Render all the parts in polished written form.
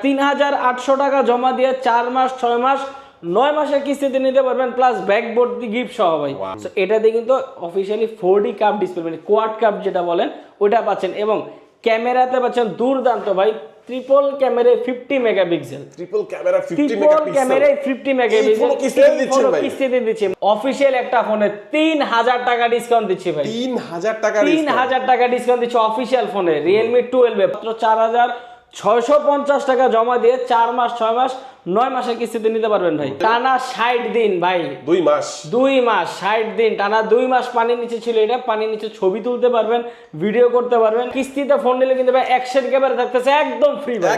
3800 টাকা জমা দিয়ে 4 মাস 6 মাস 9 মাসের কিস্তিতে নিতে পারবেন, প্লাস ব্যাকবোর্ড দি গিফট সহ ভাই। সো এটাতে কিন্তু অফিশিয়ালি 4D কাপ ডিসপ্লে, মানে কোয়াড কাপ যেটা বলেন ওটা পাচ্ছেন, এবং ক্যামেরাতে পাচ্ছেন দুর্দান্ত ভাই ট্রিপল ক্যামেরায় 50 megapixel, triple camera 50 triple megapixel ক্যামেরায় 50 মেগাপিক্সেল কিস্তিতে দিচ্ছে। অফিশিয়াল একটা ফোনে 3000 টাকা ডিসকাউন্ট দিচ্ছে ভাই, 3000 টাকা 3000 টাকা ডিসকাউন্ট দিচ্ছে অফিশিয়াল ফোনে Realme 12 মাত্র 4650 টাকা জমা দিয়ে 4 মাস 6 মাস 9 মাসের কিস্তিতে নিতে পারবেন ভাই। টানা 60 দিন ভাই, 2 মাস 60 দিন টানা 2 মাস পানির নিচে ছিল, এটা পানির নিচে ছবি তুলতে পারবেন, ভিডিও করতে পারবেন। কিস্তিতে ফোন নিলে কিন্তু ভাই অ্যাকশন ক্যামেরা থাকতেছে একদম ফ্রি ভাই,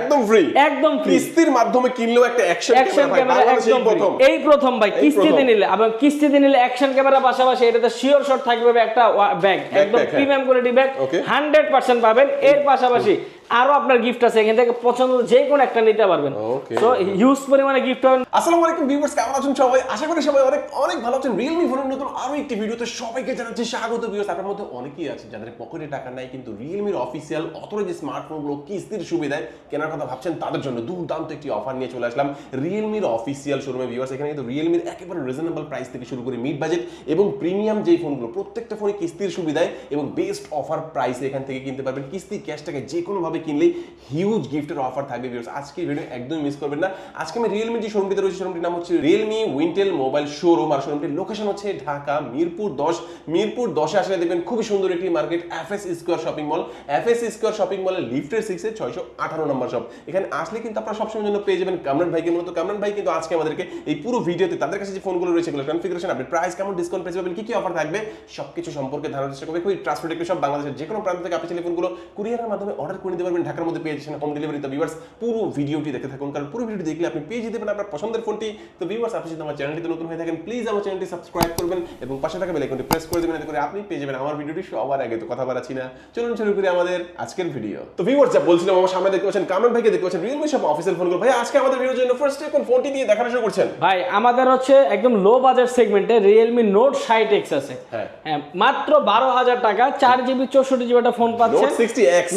একদম ফ্রি। কিস্তির মাধ্যমে কিনলেও একটা অ্যাকশন ক্যামেরা একদম প্রথম, এই প্রথম ভাই কিস্তিতে নিলে, এবং কিস্তিতে নিলে অ্যাকশন ক্যামেরা পাশাপাশি এটাতে শিওর শট থাকবে একটা ব্যাগ, একদম প্রিমিয়াম কোয়ালিটি ব্যাগ 100% পাবেন। এর পাশাপাশি আরো আপনার গিফট আছে, এখান থেকে পছন্দ যে কোনো একটা নিতে পারবেন। সো হিউজ পরিমাণে গিফট পাবেন। আসসালামু আলাইকুম ভিউয়ার্স, কেমন আছেন সবাই? আশা করি সবাই অনেক অনেক ভালো আছেন। Realme ফোনের নতুন আরো একটি ভিডিওতে সবাইকে জানাচ্ছি স্বাগত। ভিউয়ার্স, আপনাদের মধ্যে অনেকেই আছে যাদের পকেটে টাকা নাই, কিন্তু Realme এর অফিশিয়াল অথরাইজড স্মার্টফোনগুলো কিস্তির সুবিধায় কেনার কথা ভাবছেন, তাদের জন্য দুর্দান্ত একটি অফার নিয়ে চলে আসলাম Realme এর অফিশিয়াল শোরুমে। ভিউয়ার্স, এখানে কিন্তু Realme এর একেবারে রিজনেবল প্রাইস থেকে শুরু করে মিড বাজেট এবং প্রিমিয়াম যেই ফোনগুলো প্রত্যেকটা ফোনে কিস্তির সুবিধায় এবং বেস্ট অফার প্রাইসে এখান থেকে কিনতে পারবেন। কিস্তি ক্যাশ টাকা যে কোনো ভাবে কিনলেই হিউজ গিফটের অফার থাকবে। ভিউয়ার্স, আজকের ভিডিও একদমই মিস করবেন না। আজকে আমি Realme যে শোরুমটিতে রয়েছে, শোরুমটির নাম হচ্ছে Realme উইন্টেল মোবাইল শোরুম, আর শোরুমটির লোকেশন হচ্ছে ঢাকা মিরপুর 10। মিরপুর 10-এ আসলে দেখবেন খুবই সুন্দর একটি market, FS square shopping mall. FS square shopping মলের লিফটের 6-এ 618 নম্বর শপ। এখানে আসলে কিন্তু আপনারা সবসময় জন্য পেয়ে যাবেন কামরান ভাইকে। মূলত কামরান ভাই কিন্তু আজকে আমাদেরকে এই পুরো ভিডিওতে তাদের কাছে যে ফোনগুলো রয়েছে সেগুলো কনফিগারেশন, আপডেট, প্রাইস কেমন, ডিসকাউন্ট পেয়ে যাবেন, কি কি অফার থাকবে সবকিছু সম্পর্কে ধারণার চেষ্টা করবে। খুবই ট্রান্সপোর্ট একটি সব, বাংলাদেশের যে কোনো প্রান্ত থেকে আপনি চাইলে ফোনগুলো কুরিয়ারের মাধ্যমে অর্ডার করে নিতে পারবেন। ঢাকার মধ্যে পেয়ে যাচ্ছেন হোম ডেলিভারি। তো ভিউয়ার্স, পুরো ভিডিওটি দেখতে থাকুন, কারণ পুরো ভিডিওটি দেখলে আপনি পেয়ে যেতে পারেন আপনার পছন্দের ফোনটি। তো ভিউয়ার্স, আপনি যদি আমার চ্যানেলটিতে নতুন হয়ে থাকেন, প্লিজ আমার চ্যানেলটি সাবস্ক্রাইব করবেন এবং পাশে থাকা বেল আইকনটি প্রেস করে দেবেন, এতে করে আপনি পেয়ে যাবেন আমার ভিডিওটি সবার আগে। তো কথা বাড়াচ্ছি না, চলুন শুরু করি আমাদের আজকের ভিডিও। তো ভিউয়ার্স, যা বলছিলাম, আমার সামনে দেখতে পাচ্ছেন কামরান ভাইকে, দেখতে পাচ্ছেন Realme শপ অফিসিয়াল ফোনগুলো। ভাই, আজকে আমাদের ভিডিওর জন্য ফার্স্ট কোন ফোনটি দিয়ে দেখানো শুরু করছেন? ভাই, আমাদের হচ্ছে একদম লো বাজেট সেগমেন্টে Realme Note 60X আছে। হ্যাঁ, মাত্র 12000 টাকা 4GB 64GB একটা ফোন পাচ্ছেন,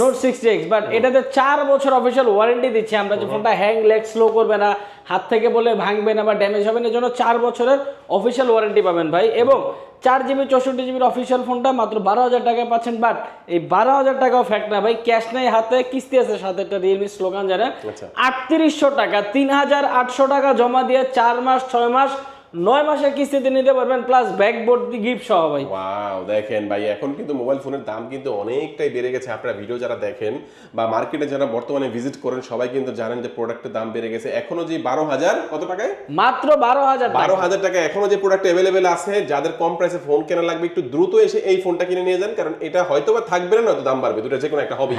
Note 60X। বাট এটাতে 4 বছর অফিশিয়াল ওয়ারেন্টি দিচ্ছি আমরা, যে ফোনটা হ্যাং লেগ স্লো করবে না, হাত থেকে বলে ভাঙবে না বা ড্যামেজ হবে না, এর জন্য 4 বছরের অফিশিয়াল ওয়ারেন্টি পাবেন ভাই। এবং 4GB 64GB অফিশিয়াল ফোনটা মাত্র 12000 টাকায় পাচ্ছেন। বাট এই 12000 টাকাও ফ্যাক্ট না ভাই, ক্যাশ নাই হাতে, কিস্তি আছে সাথে, একটা Realme স্লোগান জানেন। 3800 টাকা 3800 টাকা জমা দিয়ে 4 মাস 6 মাস 9 মাসের কিস্তিতে নিতে পারবেন, প্লাস ব্যাকবোর্ড দি গিফট সহ ভাই। ওয়াও, দেখেন ভাই, এখন কিন্তু মোবাইল ফোনের দাম কিন্তু অনেকটাই বেড়ে গেছে। আপনারা ভিডিও যারা দেখেন বা মার্কেটে যারা বর্তমানে ভিজিট করেন, সবাই কিন্তু জানেন যে প্রোডাক্টের দাম বেড়ে গেছে। এখনো যে 12000 কত টাকায়, মাত্র 12000 টাকা এখনো যে প্রোডাক্ট अवेलेबल আছে, যাদের কম প্রাইসে ফোন কেনা লাগবে, একটু দ্রুত এসে এই ফোনটা কিনে নিয়ে যান, কারণ এটা হয়তোবা থাকবে না, নয়তো দাম বাড়বে, দুটো যে কোনো একটা হবে।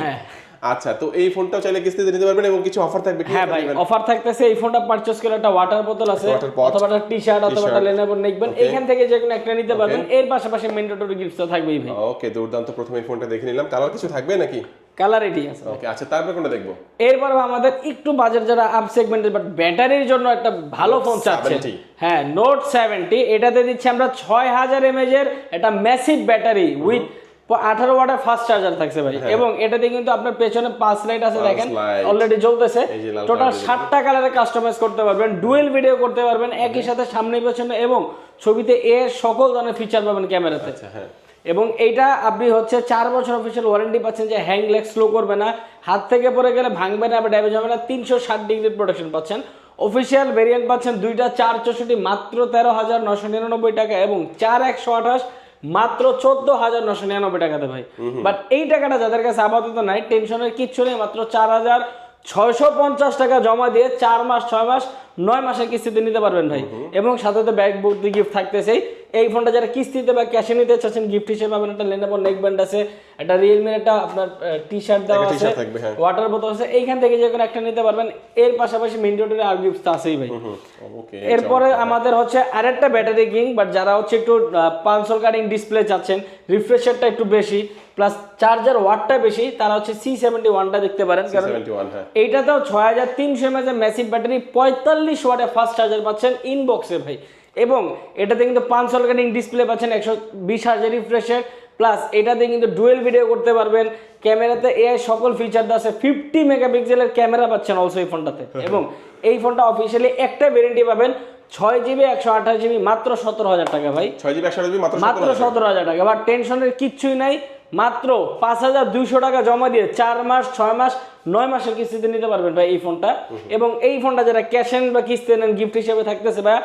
আচ্ছা, তো এই ফোনটাও চাইলে কিস্তিতে নিতে পারবেন এবং কিছু অফার থাকবে। হ্যাঁ ভাই, অফার থাকতেছে। এই ফোনটা পারচেজ করলে একটা ওয়াটার বোতল আছে, অথবা একটা টি-শার্ট অথবা একটা লেনোভো নেকবেন, এখান থেকে যে কোনো একটা নিতে পারবেন। এর পাশাপাশি ম্যান্ডেটরি গিফটস তো থাকবেই ভাই। ওকে, দুর্দান্ত। প্রথমে এই ফোনটা দেখে নিলাম, কালার কিছু থাকবে নাকি? কালার এটি আছে। ওকে, আচ্ছা, তারপর কোনটা দেখবো? এরপর আমাদের একটু বাজেট যারা আপ সেগমেন্টের বাট ব্যাটারির জন্য একটা ভালো ফোন চাচ্ছেন, হ্যাঁ, Note 70। এটাতে দিচ্ছি আমরা 6000 mAh এর একটা ম্যাসিভ ব্যাটারি উইথ 18 ওয়াটের ফাস্ট চার্জার থাকছে ভাই। এবং এটাতে কিন্তু আপনার পেছনে 5 লাইট আছে, দেখেন অলরেডি জ্বলতেছে। টোটাল 7টা কালারে কাস্টমাইজ করতে পারবেন, ডুয়েল ভিডিও করতে পারবেন একই সাথে, সামনে পেছনে, এবং ছবিতে এর সকল ধরনের ফিচার পাবেন ক্যামেরাতে। এবং এইটা আপনি হচ্ছে 4 বছর অফিশিয়াল ওয়ারেন্টি পাচ্ছেন, যে হ্যাং লেগ স্লো করবে না, হাত থেকে পড়ে গেলে ভাঙবে না বা ড্যামেজ হবে না, 360 ডিগ্রি প্রোটেকশন পাচ্ছেন। অফিশিয়াল ভেরিয়েন্ট পাচ্ছেন দুইটা 464 মাত্র 13999 টাকা, এবং 4128 মাত্র 14999 টাকাতে ভাই। বাট এই টাকাটা যাদের কাছে আপাতত নাই, টেনশনের কিচ্ছু নেই, মাত্র 4650 টাকা জমা দিয়ে 4 মাস 6 মাস 9 মাসের কিস্তিতে নিতে পারবেন ভাই। এবং সাথে তো ব্যাকবোর্ড দি গিফট থাকতেছেই। এই ফোনটা যারা কিস্তিতে বা ক্যাশে নিতে চাচ্ছেন, গিফট হিসেবে পাবেন একটা লেনোভো নেকব্যান্ড আছে, একটা Realme একটা আপনার টি-শার্ট দেওয়া আছে, ওয়াটার বোতল আছে, এইখান থেকে যে কোনো একটা নিতে পারবেন। এর পাশাপাশি ম্যান্ডেটরি আর গিফট তো আছেই ভাই। এরপরে আমাদের হচ্ছে আরেকটা ব্যাটারি কিং, বাট যারা হচ্ছে একটু পাঞ্চল কাটিং ডিসপ্লে চাচ্ছেন, রিফ্রেশারটা একটু বেশি, প্লাস চার্জার ওয়াটটা বেশি, তারা হচ্ছে C71টা দেখতে পারেন, কারণ এইটাতেও 6300 mAh ম্যাসিভ ব্যাটারি, 45 ওয়াটের ফাস্ট চার্জার পাচ্ছেন ইনবক্সে ভাই। এবং এটাতে কিন্তু 5 কাটিং ডিসপ্লে পাচ্ছেন, 120 হার্জ রিফ্রেশের, প্লাস এটাতে কিন্তু ডুয়েল ভিডিও করতে পারবেন, ক্যামেরাতে এআই সকল ফিচার আছে, 50 মেগাপিক্সেলের ক্যামেরা পাচ্ছেন অলসো এই ফোনটাতে। এবং এই ফোনটা অফিসিয়ালি একটা ভ্যারিয়েন্টে পাবেন 6GB 128GB মাত্র 17,000 টাকা ভাই, 6GB 128GB মাত্র 17,000 টাকা। বাট টেনশনের কিচ্ছুই নাই, মাত্র 5,200 টাকা জমা দিয়ে 4 মাস 6 মাস 9 মাসের কিস্তিতে নিতে পারবেন ভাই এই ফোনটা। এবং এই ফোনটা যারা ক্যাশ এন্ড বা কিস্তি নেন গিফট হিসেবে থাকতেছে ভাই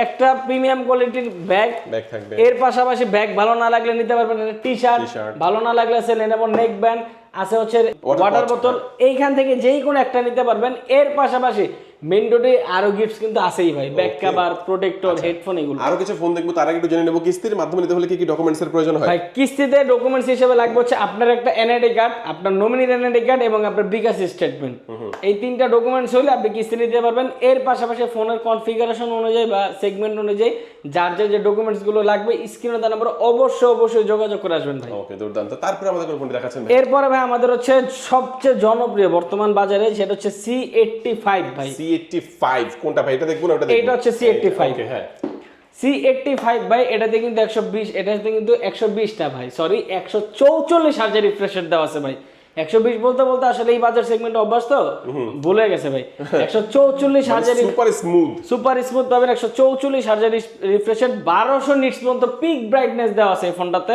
একটা প্রিমিয়াম কোয়ালিটির ব্যাগ থাকবে, এর পাশাপাশি ব্যাগ ভালো না লাগলে নিতে পারবেন একটা টি-শার্ট, ভালো না লাগলে আছে লেনোভো নেক ব্যান্ড আছে, হচ্ছে ওয়াটার বোতল, এইখান থেকে যেই কোনো একটা নিতে পারবেন। এর পাশাপাশি মেইন ডোরে আরো গিফটস কিন্তু আছেই ভাই, ব্যাক কভার, প্রোটেক্টর, হেডফোন, এগুলো। আরো কিছু ফোন দেখবো, তার আগে একটু জেনে নেব কিস্তির মাধ্যমে নিতে হলে কি কি ডকুমেন্টস এর প্রয়োজন হয়? ভাই কিস্তিতে ডকুমেন্টস হিসেবে লাগবে হচ্ছে আপনার একটা এনআইডি কার্ড, আপনার নমিনির এনআইডি কার্ড এবং আপনার বিকাশ স্টেটমেন্ট। এই তিনটা ডকুমেন্টস হলে আপনি কিস্তি নিতে পারবেন। এর পাশাপাশি ফোনের কনফিগারেশন অনুযায়ী বা সেগমেন্ট অনুযায়ী যার যে ডকুমেন্টস গুলো লাগবে স্ক্রিনে দেওয়া নাম্বার অবশ্যই যোগাযোগ করে আসবেন ভাই। ওকে, দুর্দান্ত। তারপরে আমাদের কোন ফোনটি দেখাচ্ছেন ভাই? এরপরে ভাই আমাদের হচ্ছে সবচেয়ে জনপ্রিয় বর্তমান বাজারে, সেটা হচ্ছে C85 ভাই। C85 কোনটা ভাই? এটা দেখবো না ওটা দেখবো? এটা হচ্ছে C85। ওকে, হ্যাঁ C85 ভাই, এটাতে কিন্তু 120, এটাতে কিন্তু 120 না ভাই, সরি 144 হাজার রিফ্রেশ রেট দেওয়া আছে ভাই। 120 বলতে বলতে আসলে এই বাজার সেগমেন্টে অভ্যাস তো ভুলে গেছে ভাই। 144 হাজার সুপার স্মুথ পাবেন, 144 হাজার রিফ্রেশ রেট, 1200 নিটস পর্যন্ত পিক ব্রাইটনেস দেওয়া আছে এই ফোনটাতে।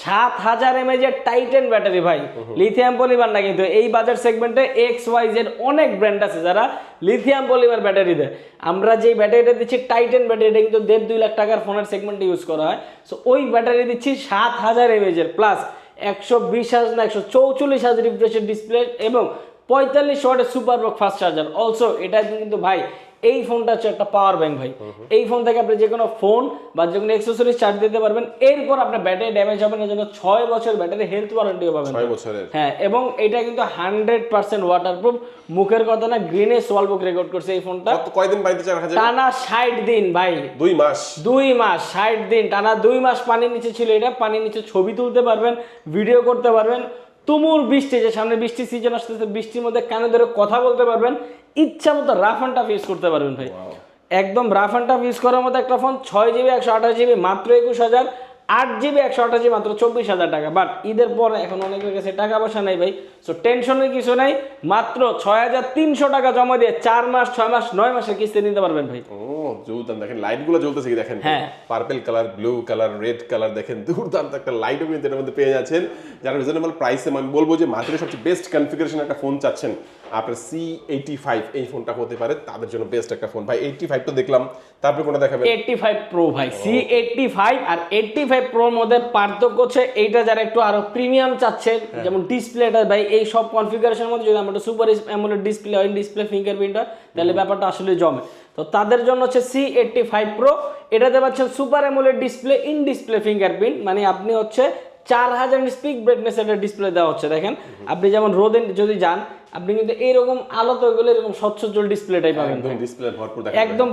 7000 mAh এর টাইটান ব্যাটারি ভাই, লিথিয়াম পলিমার না কিন্তু। এই বাজার সেগমেন্টে XYZ অনেক ব্র্যান্ড আছে যারা লিথিয়াম পলিমার ব্যাটারি দেয়। আমরা যেই ব্যাটারিটা দিচ্ছি টাইটান ব্যাটারি, এটা কিন্তু 1.5-2 লাখ টাকার ফোনের সেগমেন্টে ইউজ করা হয়। সো ওই ব্যাটারি দিচ্ছি 7000 mAh এর প্লাস 120,000 না 144,000 রিফ্রেশের ডিসপ্লে এবং 45 ওয়াটের সুপার বক ফাস্ট চার্জার অলসো। এটা কিন্তু ভাই এই ফোনটা হচ্ছে একটা পাওয়ার ব্যাংক ভাই। এই ফোন থেকে আপনি যে কোনো ফোন বা যে কোনো অ্যাকসেসরিজ চার্জ দিতে পারবেন। এরপর আপনার ব্যাটারি ড্যামেজ হবে না, জন্য 6 বছর ব্যাটারি হেলথ ওয়ারেন্টিও পাবেন। 6 বছরের, হ্যাঁ। এবং এটা কিন্তু 100% ওয়াটারপ্রুফ, মুখের কথা না, গ্রিনেস ওয়াল বুক রেকর্ড করছে এই ফোনটা। কয়দিন বাড়িতে রাখা যাবে? টানা 60 দিন ভাই, 2 মাস 60 দিন টানা 2 মাস পানির নিচে ছিল এটা। পানির নিচে ছবি তুলতে পারবেন, ভিডিও করতে পারবেন, তুমুল বৃষ্টি, যে সামনে বৃষ্টি সিজন আসতেছে, বৃষ্টির মধ্যে কানে ধরে কথা বলতে পারবেন, ইচ্ছা মতো রাফ অ্যান্ড টাফ ইউজ করতে পারবেন ভাই। একদম রাফ অ্যান্ড টাফ ইউজ করার মতো একটা ফোন। 6GB 128GB মাত্র 21,000, 8GB 128GB মাত্র 24,000 টাকা। বাট ঈদের পরে এখন অনেকের কাছে টাকা পয়সা নাই ভাই, সো টেনশনের কিছু নাই, মাত্র 6,300 টাকা জমা দিয়ে 4 মাস 6 মাস 9 মাসের কিস্তি নিতে পারবেন ভাই। ও দুর্দান্ত, দেখেন লাইট গুলো জ্বলতেছে কি দেখেন, purple colour, blue colour, red colour, দেখেন দুর্দান্ত একটা লাইটও কিন্তু এর মধ্যে পেয়ে যাচ্ছেন। যারা রিজনেবল প্রাইসে, আমি বলবো যে মার্কেটে সবচেয়ে বেস্ট কনফিগারেশন একটা ফোন চাচ্ছেন, আপনার C85 এই ফোনটা হতে পারে তাদের জন্য বেস্ট একটা ফোন ভাই। 85 তো দেখলাম, তারপরে কোনটা দেখাবেন? 85 প্রো ভাই। C85 আর 85 প্রোর মধ্যে পার্থক্য হচ্ছে এইটা যারা একটু আরো প্রিমিয়াম চাচ্ছে, যেমন ডিসপ্লেটা ভাই এই সব কনফিগারেশনের মধ্যে যদি আমরা সুপার অ্যামোলেড ডিসপ্লে হয়, ডিসপ্লে ফিঙ্গারপ্রিন্ট হয়, তাহলে ব্যাপারটা আসলে জমে। তো তাদের জন্য হচ্ছে C85 প্রো। এটাতে পাচ্ছেন super AMOLED display, in display fingerprint, মানে আপনি হচ্ছে 4000 স্পিক ব্রাইটনেস এর ডিসপ্লে দেওয়া হচ্ছে। দেখেন আপনি যেমন রোদে যদি যান, আপনি কিন্তু এইরকম আলোতে গেলে এরকম স্বচ্ছল ডিসপ্লেটাই পাবেন, একদম ডিসপ্লে ভরপুর দেখা একদম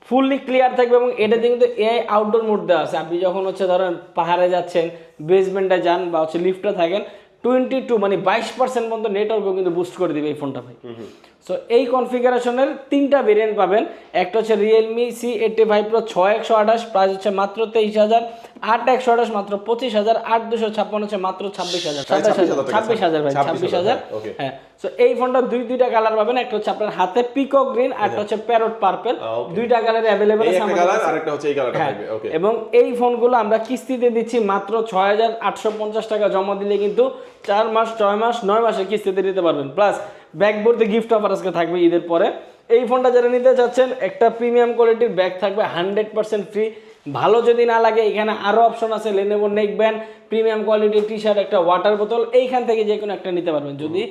ফুললি ক্লিয়ার থাকবে। এবং এটাতে কিন্তু এআই আউটডোর মোড দেওয়া আছে। আপনি যখন হচ্ছে ধরেন পাহাড়ে যাচ্ছেন, বেসমেন্টে যান বা হচ্ছে লিফটে থাকেন, 22 মানে 22% পর্যন্ত নেটওয়ার্কও কিন্তু বুস্ট করে দিবে এই ফোনটা ভাই। সো এই কনফিগারেশনের 3টা ভেরিয়েন্ট পাবেন। একটা হচ্ছে Realme C85 Pro 6128, প্রাইস হচ্ছে মাত্র 23,000, 8128 মাত্র 25,000, 8256 হচ্ছে মাত্র 26,000, 26,000 ভাই, 26,000। হ্যাঁ। সো এই ফোনটা দুইটা কালার পাবেন, একটা হচ্ছে আপনার হাতে পিকক গ্রিন আর একটা হচ্ছে প্যারট পার্পল, দুইটা কালারে अवेलेबल আছে আমাদের কাছে। আরেকটা হচ্ছে এই কালারটা থাকবে। ওকে। এবং এই ফোনগুলো আমরা কিস্তিতে দিচ্ছি মাত্র 6,850 টাকা জমা দিলে কিন্তু 4 মাস 6 মাস 9 মাসের কিস্তিতে দিতে পারবেন। প্লাস ব্যাকবোর্ডে গিফট অফার আজকে থাকবে ঈদের পরে। এই ফোনটা যারা নিতে চাচ্ছেন, একটা প্রিমিয়াম কোয়ালিটির ব্যাগ থাকবে 100% ফ্রি। ভালো যদি না লাগে এখানে আরো অপশন আছে, লেনোভো নেক ব্যান্ড, প্রিমিয়াম কোয়ালিটির টি-শার্ট, একটা ওয়াটার বোতল, এইখান থেকে যে কোনো একটা নিতে পারবেন। যদি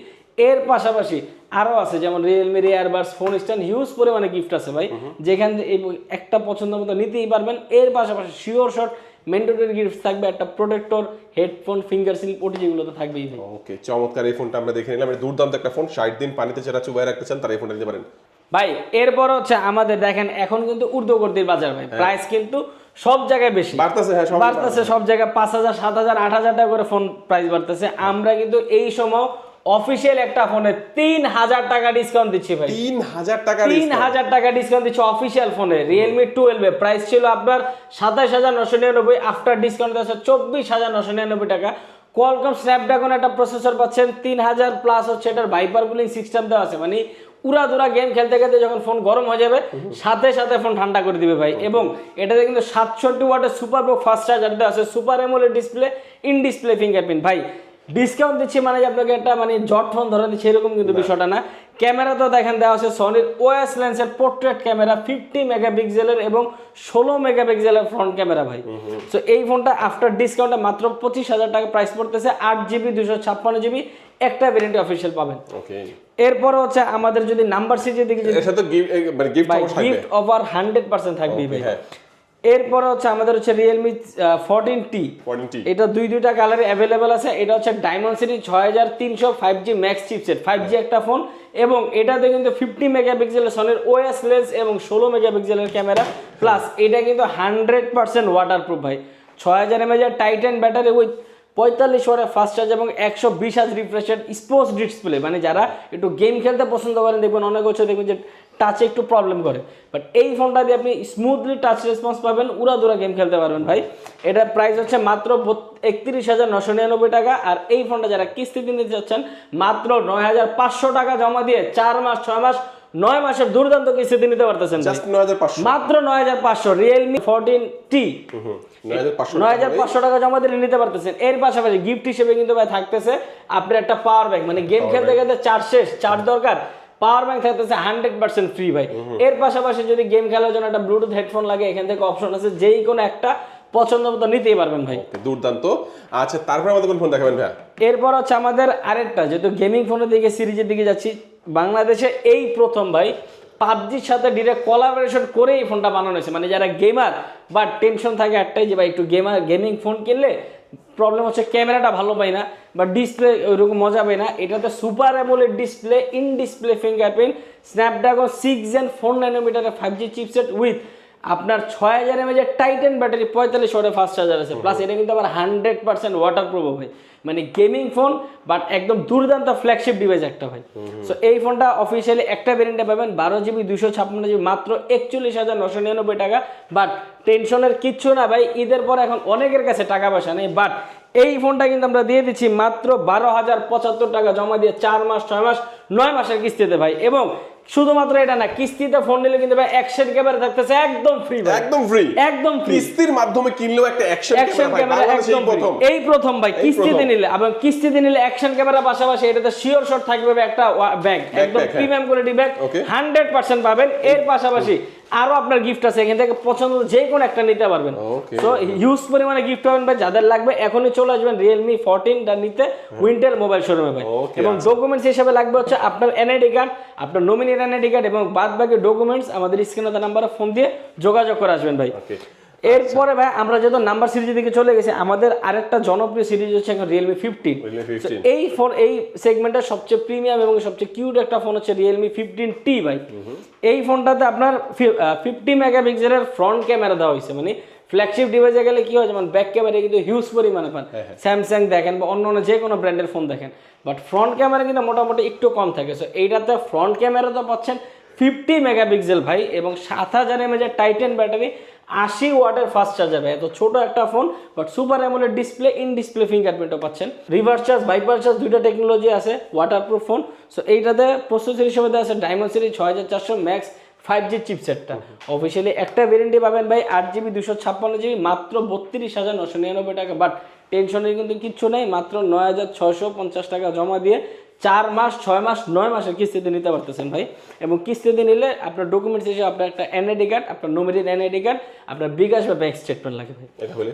এর পাশাপাশি আরো আছে যেমন Realme earbuds, phone stand, huge পরিমাণে গিফট আছে ভাই, যেখান থেকে একটা পছন্দ মতো নিতেই পারবেন। এর পাশাপাশি শিওর শট ম্যান্ডেটরি গিফট থাকবে, একটা প্রোটেক্টর, হেডফোন, ফিঙ্গার সিল, ওটি যেগুলো তো থাকবেই ভাই। ওকে, চমৎকার। এই ফোনটা আমরা দেখে নিলাম, এটা দুর্দান্ত একটা ফোন। 60 দিন পানিতে যারা চুবাই রাখতে চান তারা এই ফোনটা নিতে পারেন ভাই। এরপর হচ্ছে আমাদের দেখেন এখন কিন্তু ঊর্ধ্বগতির বাজার ভাই, প্রাইস কিন্তু সব জায়গায় বেশি বাড়তেছে। হ্যাঁ, বাড়তেছে সব জায়গায় 5,000 7,000 8,000 টাকা করে ফোন প্রাইস বাড়তেছে। আমরা কিন্তু এই সময় অফিসিয়াল একটা ফোনে 3000 টাকা ডিসকাউন্ট দিচ্ছি ভাই। 3000 টাকা 3000 টাকা ডিসকাউন্ট দিচ্ছি অফিসিয়াল ফোনে। রিয়েলমি 12 এর প্রাইস ছিল আপনার 27999, আফটার ডিসকাউন্ট আছে 24999 টাকা। কোয়ালকম স্ন্যাপড্রাগন একটা প্রসেসর পাচ্ছেন 3000 প্লাস হচ্ছে এটার ভাইপার কুলিং সিস্টেম দেওয়া আছে, মানে উড়াধুরা গেম খেলতে খেলতে যখন ফোন গরম হয়ে যাবে সাথে সাথে ফোন ঠান্ডা করে দিবে ভাই। এবং এটাতে কিন্তু 67 ওয়াটের সুপার প্রো ফাস্ট চার্জার দেওয়া আছে, super AMOLED display, in display fingerprint. ভাই ডিসকাউন্ট দিচ্ছি মানে যে আপনাকে একটা মানে জট ফোন ধরে দিচ্ছে এরকম কিন্তু বিষয়টা না। ক্যামেরা তো দেখেন দেওয়া আছে সনির ওএস লেন্সের পোর্ট্রেট ক্যামেরা 50 মেগাপিক্সেলের এবং 16 মেগাপিক্সেলের ফ্রন্ট ক্যামেরা ভাই। তো এই ফোনটা আফটার ডিসকাউন্টে মাত্র 25000 টাকা প্রাইস পড়তেছে, 8GB 256GB একটা ভেরিয়েন্ট অফিসিয়াল পাবেন। ওকে, এরপর হচ্ছে আমাদের যদি নাম্বার সিরিজের দিকে এর সাথে গিফট অফার 100% থাকবে ভাই। এরপর হচ্ছে আমাদের হচ্ছে Realme 14T, এটা দুইটা কালারে অ্যাভেলেবেল আছে। এটা হচ্ছে diamond series 6300 5G max chipset, 5G একটা ফোন, এবং এটাতে কিন্তু 50 মেগাপিক্সেলের সনির ওএস লেন্স এবং 16 মেগাপিক্সেলের ক্যামেরা, প্লাস এটা কিন্তু 100% ওয়াটারপ্রুফ ভাই। 6000 mAh টাইটান ব্যাটারি উইথ 45 ওয়াটের ফাস্ট চার্জ এবং 120 hertz refresh rate, sports display, মানে যারা একটু গেম খেলতে পছন্দ করেন দেখবেন অনেক হচ্ছে দেখবেন যে টাচে একটু প্রবলেম করে, বাট এই ফোনটা দিয়ে আপনি স্মুথলি টাচ রেসপন্স পাবেন, উড়াধুরা গেম খেলতে পারবেন ভাই। এটার প্রাইস হচ্ছে মাত্র 31999 টাকা। আর এই ফোনটা যারা কিস্তিতে নিতে চাচ্ছেন মাত্র 9500 টাকা জমা দিয়ে 4 মাস 6 মাস 9 মাসের দুর্দান্ত কিস্তিতে নিতে পারতেছেন মাত্র 9500। Realme 14T 9500 টাকা জমা দিলে নিতে পারতেছেন। এর পাশাপাশি গিফট হিসেবে কিন্তু ভাই থাকতেছে আপনার একটা পাওয়ার ব্যাংক, মানে গেম খেলতে খেলতে চার্জ শেষ, চার্জ দরকার, পাওয়ার ব্যাংক থাকতেছে 100% ফ্রি ভাই। এর পাশাপাশি যদি গেম খেলার জন্য একটা ব্লুটুথ হেডফোন লাগে, এখান থেকে অপশন আছে, যেই কোনো একটা পছন্দ মতো নিতেই পারবেন ভাই। দুর্দান্ত। আচ্ছা, তারপর আমাদের কোন ফোন দেখাবেন ভাই? এরপর হচ্ছে আমাদের আরেকটা, যেহেতু গেমিং ফোনের দিকে সিরিজের দিকে যাচ্ছি, বাংলাদেশে এই প্রথম ভাই পাবজির সাথে ডিরেক্ট কোলাবোরেশন করে এই ফোনটা বানানো হয়েছে। মানে যারা গেমার বা টেনশন থাকে একটাই যে ভাই একটু গেমিং ফোন কিনলে প্রবলেম হচ্ছে ক্যামেরাটা ভালো পাই না বা ডিসপ্লে ওইরকম মজা পাই না, এটাতে super AMOLED display, in display fingerprint, Snapdragon 6 Gen 4 nanometer 5G chipset with আপনার 6000 mAh টাইটান ব্যাটারি, 45 ওয়াটের ফাস্ট চার্জার আছে, প্লাস এটা কিন্তু আবার 100% ওয়াটারপ্রুফ ভাই। মানে গেমিং ফোন বাট একদম দুর্দান্ত ফ্ল্যাগশিপ ডিভাইস একটা ভাই। সো এই ফোনটা অফিসিয়ালি একটা ভেরিয়েন্টে পাবেন 12GB 256GB মাত্র 41999 টাকা। বাট টেনশনের কিচ্ছু না ভাই, ঈদের পর এখন অনেকের কাছে টাকা পয়সা নেই, বাট এই ফোনটা কিন্তু আমরা দিয়ে দিচ্ছি মাত্র 12075 টাকা জমা দিয়ে 4 মাস 6 মাস 9 মাসের কিস্তিতে ভাই। এবং শুধুমাত্র এটা না, কিস্তিতে ফোন নিলে কিন্তু ভাই অ্যাকশন ক্যামেরা থাকতেছে একদম ফ্রি ভাই, একদম ফ্রি, একদম ফ্রি। কিস্তির মাধ্যমে কিনলেও একটা অ্যাকশন ক্যামেরা একদম প্রথম, এই প্রথম ভাই কিস্তিতে নিলে। এবং কিস্তিতে নিলে অ্যাকশন ক্যামেরা পাশাপাশি এটাতে শিওর শট থাকবে একটা ব্যাগ, একদম প্রিমিয়াম কোয়ালিটি ব্যাগ 100% পাবেন। এর পাশাপাশি আরো আপনার গিফট আছে, এখান থেকে পছন্দ যে কোনো একটা নিতে পারবেন। সো হিউজ পরিমাণে গিফট পাবেন ভাই। যাদের লাগবে এখনই চলে আসবেন Realme 14টা নিতে উইন্টার মোবাইল শোরুমে ভাই। এবং ডকুমেন্টস হিসেবে লাগবে হচ্ছে আপনার এনআইডি কার্ড, আপনার নমিনির এনআইডি কার্ড, এবং বাদ বাকি ডকুমেন্টস আমাদের স্ক্রিনে দেওয়া নাম্বারে ফোন দিয়ে যোগাযোগ করে আসবেন ভাই। এরপরে ভাই আমরা যেহেতু নাম্বার সিরিজের দিকে চলে গেছি, আমাদের আরেকটা জনপ্রিয় সিরিজ হচ্ছে Realme 15। এই ফোন, এই সেগমেন্টের সবচেয়ে প্রিমিয়াম এবং সবচেয়ে কিউট একটা ফোন হচ্ছে Realme 15T ভাই। এই ফোনটাতে আপনার 50 মেগাপিক্সেলের ফ্রন্ট ক্যামেরা দেওয়া হয়েছে, মানে ফ্ল্যাগশিপ ডিভাইসে গেলে কি হয়, যেমন ব্যাক ক্যামেরা কিন্তু হিউজ পরিমাণে পান, স্যামসাং দেখেন বা অন্য যে কোনো ব্র্যান্ডের ফোন দেখেন, বাট ফ্রন্ট ক্যামেরা কিন্তু মোটামুটি একটু কম থাকে। সো এইটাতে ফ্রন্ট ক্যামেরা তো পাচ্ছেন 50 মেগাপিক্সেল ভাই, এবং 7000 mAh টাইটান ব্যাটারি, 80 ওয়াটের ফাস্ট চার্জার ভাই। এত ছোট একটা phone but super AMOLED display, in display ফিঙ্গারপ্রিন্টও পাচ্ছেন, রিভার্স চার্জ ভাইপার চার্জ দুইটা টেকনোলজি আছে, ওয়াটারপ্রুফ ফোন। সো এইটাতে প্রসেসর হিসেবে দেওয়া আছে ডায়মন্ড সিরিজ 6400 ম্যাক্স 5G চিপসেটটা। অফিসিয়ালি একটা ভেরিয়েন্টে পাবেন ভাই 8GB 256GB মাত্র 32999 টাকা। বাট টেনশনের কিন্তু কিচ্ছু নেই, মাত্র 9650 টাকা জমা দিয়ে 4 মাস 6 মাস 9 মাসের কিস্তিতে নিতে পারতেছেন ভাই। এবং কিস্তিতে নিলে আপনার ডকুমেন্টস হিসেবে আপনার একটা এনআইডি কার্ড, আপনার নমিনির এনআইডি কার্ড, আপনার বিকাশ বা ব্যাংক স্টেটমেন্ট লাগে ভাই। এটা হলে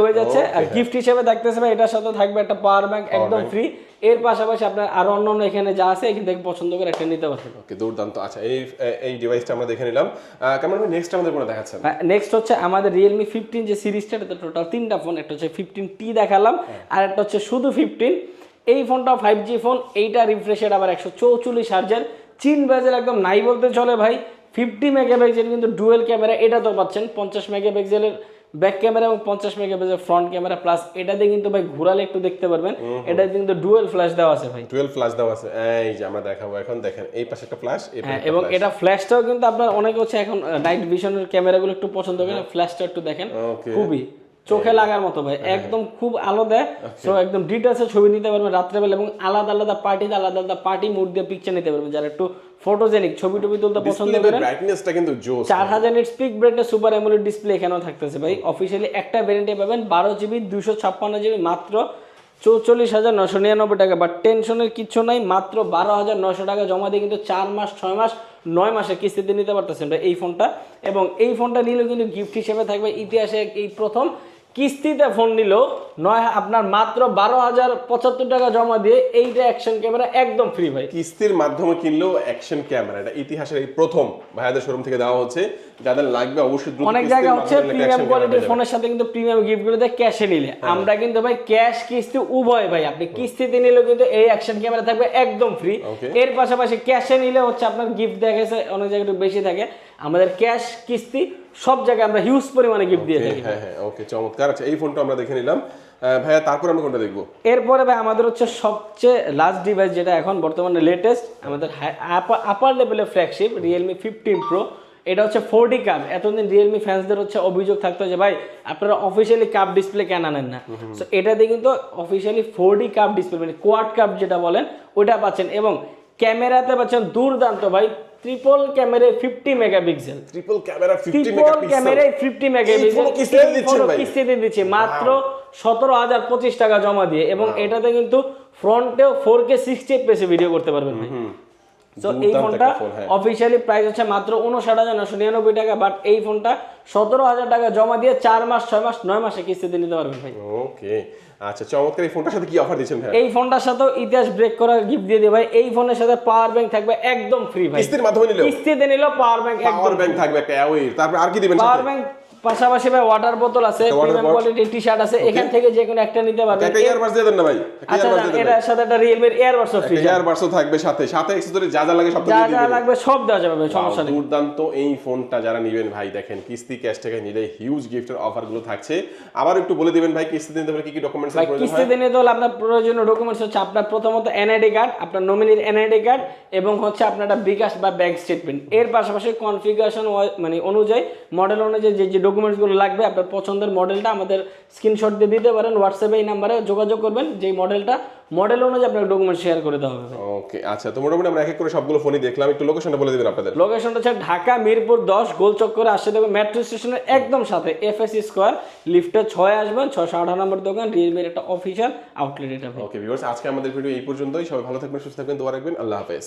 হয়ে যাচ্ছে, আর গিফট হিসেবে থাকতেছে ভাই এটার সাথে থাকবে একটা পাওয়ার ব্যাংক একদম ফ্রি। এর পাশাপাশি আপনার আরো অন্যান্য এখানে যা আছে এখান থেকে পছন্দ করে একটা নিতে পারবেন। ওকে, দুর্দান্ত। আচ্ছা, এই ডিভাইসটা আমরা দেখে নিলাম। কেমন হবে নেক্সট আমাদের কোন দেখাচ্ছেন? নেক্সট হচ্ছে আমাদের Realme 15 যে সিরিজটা, এটা টোটাল 3টা ফোন, একটা হচ্ছে 15T দেখালাম, আর একটা হচ্ছে শুধু 15। এই ফোনটা 5G ফোন, এইটা রিফ্রেশ রেট আবার 144 হার্জের, চিন বেজেল একদম নাই বলতে চলে ভাই। 50 মেগাপিক্সেল কিন্তু ডুয়েল ক্যামেরা, এটা তো পাচ্ছেন 50 মেগাপিক্সেলের ব্যাক ক্যামেরা এবং 50 মেগাপিক্সেল ফ্রন্ট ক্যামেরা প্লাস এটাতে কিন্তু ভাই ঘোরালে একটু দেখতে পারবেন এটাতে কিন্তু ডুয়াল ফ্ল্যাশ দেওয়া আছে ভাই। ডুয়াল ফ্ল্যাশ দেওয়া আছে, এই যে আমরা দেখাবো এখন, দেখেন এই পাশে একটা ফ্ল্যাশ, এই পাশে এবং এটা ফ্ল্যাশটাও কিন্তু আপনার অনেক হচ্ছে এখন নাইট ভিশনের ক্যামেরাগুলো একটু পছন্দ করেন, ফ্ল্যাশটা একটু দেখেন খুবই চোখে লাগার মতো ভাই, একদম খুব আলো দেয়। সো একদম ডিটেলসে ছবি নিতে পারবেন রাত্রেবেলা এবং আলাদা আলাদা পার্টি মুড দিয়ে পিকচার নিতে পারবেন যারা একটু ফটোজেনিক ছবি টবি তুলতে পছন্দ করেন। ব্রাইটনেসটা কিন্তু জোস, 4000 nits peak brightness super AMOLED display এখানেও থাকতেছে ভাই। অফিশিয়ালি একটা ভ্যারিয়েন্টে পাবেন 12GB 256GB মাত্র 44,999 টাকা। বাট টেনশনের কিছু নাই, মাত্র 12,900 টাকা জমা দিয়ে কিন্তু 4 মাস 6 মাস 9 মাসে কিস্তিতে নিতে পারতেছেন এই ফোনটা। এবং এই ফোনটা নিলেও কিন্তু গিফট হিসেবে থাকবে ইতিহাসে এই প্রথম কিস্তিতে ফোন নিলেও আপনার মাত্র 12,075 টাকা জমা দিয়ে এইটা অ্যাকশন ক্যামেরা একদম ফ্রি ভাই। কিস্তির মাধ্যমে কিনলেও অ্যাকশন ক্যামেরা, এটা ইতিহাসের এই প্রথম ভাইয়াদের শোরুম থেকে দেওয়া হচ্ছে। যাদের লাগবে অবশ্যই দ্রুত অনেক জায়গা হচ্ছে প্রিমিয়াম কোয়ালিটির ফোনের সাথে কিন্তু প্রিমিয়াম গিফটগুলো দেয় ক্যাশে নিলে, আমরা কিন্তু ভাই ক্যাশ কিস্তি উভয় ভাই, আপনি কিস্তিতে নিলেও কিন্তু এই অ্যাকশন ক্যামেরা থাকবে একদম ফ্রি। এর পাশাপাশি ক্যাশে নিলে হচ্ছে আপনার গিফট দেখেছে অনেক জায়গায় একটু বেশি থাকে, আমাদের ক্যাশ কিস্তি সব জায়গায় আমরা হিউজ পরিমাণে গিফট দিয়ে থাকি। হ্যাঁ হ্যাঁ, ওকে চমৎকার। আচ্ছা এই ফোনটা আমরা দেখে নিলাম ভাইয়া, তারপর আমরা কোনটা দেখবো? এরপরে ভাই আমাদের হচ্ছে সবচেয়ে লাস্ট ডিভাইস যেটা এখন বর্তমানে লেটেস্ট, আমাদের আপার লেভেলের ফ্ল্যাগশিপ Realme 15 Pro। এটা হচ্ছে 4D কাপ। এতদিন রিয়েলমি ফ্যান্সদের হচ্ছে অভিযোগ থাকতো যে ভাই আপনারা অফিসিয়ালি কাপ ডিসপ্লে কেন আনেন না, সো এটাতে কিন্তু অফিসিয়ালি 4D কাপ ডিসপ্লে মানে কোয়াড কাপ যেটা বলেন ওটা পাচ্ছেন। এবং ক্যামেরাতে পাচ্ছেন দুর্দান্ত ভাই ট্রিপল ক্যামেরায় 50 megapixel, triple camera 50 triple megapixel, ক্যামেরায় 50 মেগাপিক্সেল কিস্তিতে দিচ্ছে মাত্র 17,025 টাকা জমা দিয়ে। এবং এটাতে কিন্তু ফ্রন্টেও 4K 60 fps ভিডিও করতে পারবেন ভাই। সো এই ফোনটা অফিশিয়ালি প্রাইস হচ্ছে মাত্র 59,999 টাকা। বাট এই ফোনটা 17,000 টাকা জমা দিয়ে 4 মাস 6 মাস 9 মাসে কিস্তিতে নিতে পারবেন ভাই। ওকে আচ্ছা চমৎকার। এই ফোনটার সাথে কি অফার দিচ্ছেন ভাই? এই ফোনটার সাথেও ইতিহাস ব্রেক করার গিফট দিয়ে দিই ভাই। এই ফোনের সাথে পাওয়ার ব্যাংক থাকবে একদম ফ্রি ভাই, কিস্তির মাধ্যমে নিলেও, কিস্তিতে নিলেও পাওয়ার ব্যাংক থাকবে একটা অ্যাওয়ির। তারপর আর কি দিবেন সাথে? পাওয়ার ব্যাংক পাশাপাশি ভাই ওয়াটার বোতল আছে, প্রিমিয়াম কোয়ালিটির টি-শার্ট আছে, এখান থেকে যে কোনো একটা নিতে পারবেন। একটা ইয়ারবাডস দিয়ে দেন না ভাই? আচ্ছা এর সাথে একটা Realme এর ইয়ারবাডস ফ্রি, ইয়ারবাডসও থাকবে সাথে, সাথে অ্যাকসেসরি যা যা লাগে সব দিয়ে দিবেন, যা লাগবে সব দেওয়া যাবে ভাই, সমস্যা নেই। দুর্দান্ত এই ফোনটা যারা নেবেন ভাই, দেখেন কিস্তি ক্যাশ টাকা নিলে হিউজ গিফটের অফার গুলো থাকছে। আবার একটু বলে দিবেন ভাই কিস্তিতে নিতে হলে কি কি ডকুমেন্টস এর প্রয়োজন হয়? কিস্তিতে নিতে হলে আপনার প্রয়োজনীয় ডকুমেন্টস হচ্ছে আপনার প্রথমত এনআইডি কার্ড, আপনার নমিনির এনআইডি কার্ড এবং হচ্ছে আপনার একটা বিকাশ বা ব্যাংক স্টেটমেন্ট। এর পাশাপাশি কনফিগারেশন মানে অনুযায়ী মডেল অনুযায়ী যে ডকুমেন্টসগুলো লাগবে আপনার পছন্দের মডেলটা আমাদের স্ক্রিনশট দিয়ে দিতে পারেন হোয়াটসঅ্যাপে, এই নাম্বারে যোগাযোগ করবেন, যেই মডেল অনুযায়ী আপনার ডকুমেন্ট শেয়ার করে দেওয়া হবে। ওকে আচ্ছা, তো মোটামুটি আমরা এক এক করে সবগুলো ফোনই দেখলাম, একটু লোকেশনটা বলে দিবেন আপনাদের। লোকেশনটা হচ্ছে ঢাকা মিরপুর 10 গোলচক্করে আসতে দেখবেন মেট্রো স্টেশনের একদম সাথে FSC স্কয়ার লিফটে 6 আসবেন, 618 নম্বর দোকান, রিয়েলমির একটা অফিশিয়াল আউটলেট এটা। ওকে ভিউয়ার্স, আজকে আমাদের ভিডিও এই পর্যন্তই। সবাই ভালো থাকবেন, সুস্থ থাকবেন, দোয়া রাখবেন। আল্লাহ হাফেজ।